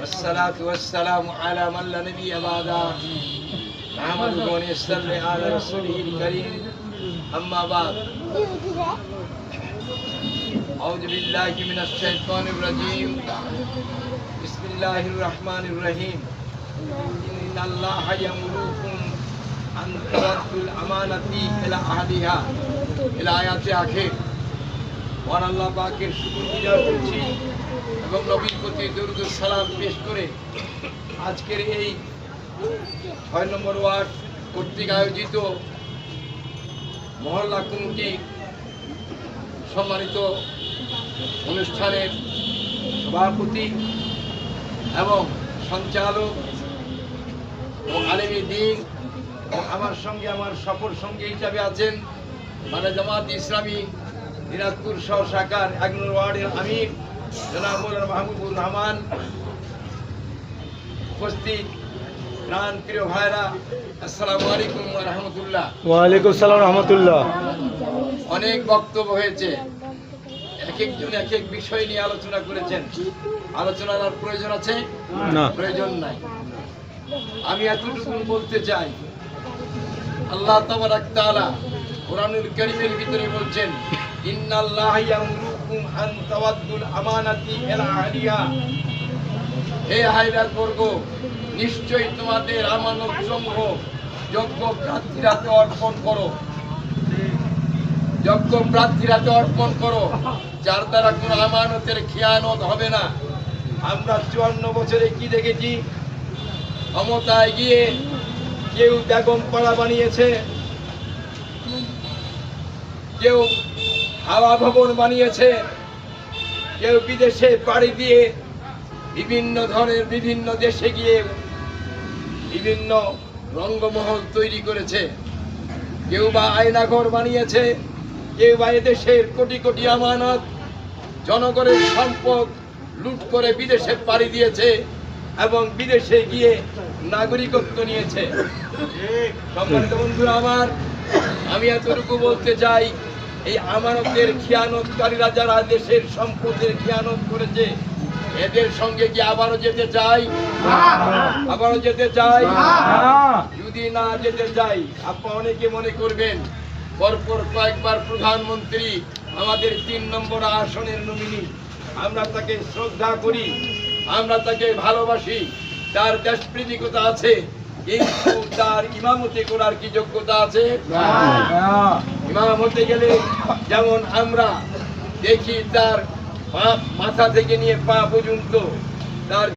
والصلاة والسلام على من لا نبي بعده محمد ونصلي على رسوله الكريم أما بعد أعوذ بالله من الشيطان الرجيم بسم الله الرحمن الرحيم إن الله يأمركم أن تؤدوا الأمانة إلى أهلها إلى آيات آخر one আল্লাহ পাকের শুকরগুজার করছি এবং নবীর প্রতি দরুদ ও সালাম পেশ করে আজকের এই 6 নম্বর ওয়ার্ড কর্তৃক আয়োজিত মহল্লা কমিটি সম্মানিত অনুষ্ঠানের সভাপতি এবং সঞ্চালক ও আলেমী দ্বীন ও আমার সঙ্গে আমার সফর সঙ্গী হিসাবে আছেন মানে জামাত ইসলামী দিনাজপুর শাখার 1 নম্বর ওয়ার্ডের আমির জনাব মৌলানা মাহবুবুর রহমান, উপস্থিত প্রাণ প্রিয় ভাইরা, আসসালামু আলাইকুম ওয়া রাহমাতুল্লাহ। ওয়া আলাইকুম আসসালাম ওয়া রাহমাতুল্লাহ। অনেক বক্তব্য হয়েছে, এক একজন এক এক বিষয় নিয়ে আলোচনা করেছেন। আলোচনার আর প্রয়োজন আছে না? প্রয়োজন নাই। আমি এতটুকু বলতে চাই, আল্লাহ তাবারাক তাআলা কোরআনুল কারীমের ভিতরে বলছেন ইন্নাল্লাহা ইয়ামুরুকুম আন তাওয়াদ্দুল আমানাতি ইলা আহলিহা। হে হায়রাত বর্গ, নিশ্চয়ই তোমাদের আমানত সমূহ যোগ্য প্রার্থীরাতে অর্পণ করো, যোগ্য প্রার্থীরাতে অর্পণ করো, যার দ্বারা কোনো আমানতের খেয়ানত হবে না। আমরা 54 বছরে কি দেখেছি? ক্ষমতায় গিয়ে কেউ বেগম পাড়া বানিয়েছে, কেউ হাওয়া ভবন বানিয়েছে, কেউ বিদেশে পাড়ি দিয়ে বিভিন্ন ধরনের বিভিন্ন দেশে গিয়ে বিভিন্ন রঙ্গমহল তৈরি করেছে, কেউ বা আয়নাঘর বানিয়েছে, কেউ বা এদেশের কোটি কোটি আমানত জনগণের সম্পদ লুট করে বিদেশে পাড়ি দিয়েছে এবং বিদেশে গিয়ে নাগরিকত্ব নিয়েছে। সম্মানিত বন্ধুরা আমার, আমি এতটুকু বলতে চাই, এই আমানতের খিয়ানতকারীরা যারা দেশের সম্পদের খিয়ানত করেছে, এদের সঙ্গে কি আবারও যেতে চাই? আবারও যেতে চাই? যদি না যেতে চাই, আপনারা অনেকে মনে করবেন পরপর কয়েকবার প্রধানমন্ত্রী আমাদের 3 নম্বর আসনের নমিনি, আমরা তাকে শ্রদ্ধা করি, আমরা তাকে ভালোবাসি, তার দেশপ্রেমিকতা আছে, কিন্তু তার ইমামতি করার কি যোগ্যতা আছে? ইমাম হতে গেলে যেমন আমরা দেখি তার মাথা থেকে নিয়ে পা পর্যন্ত তার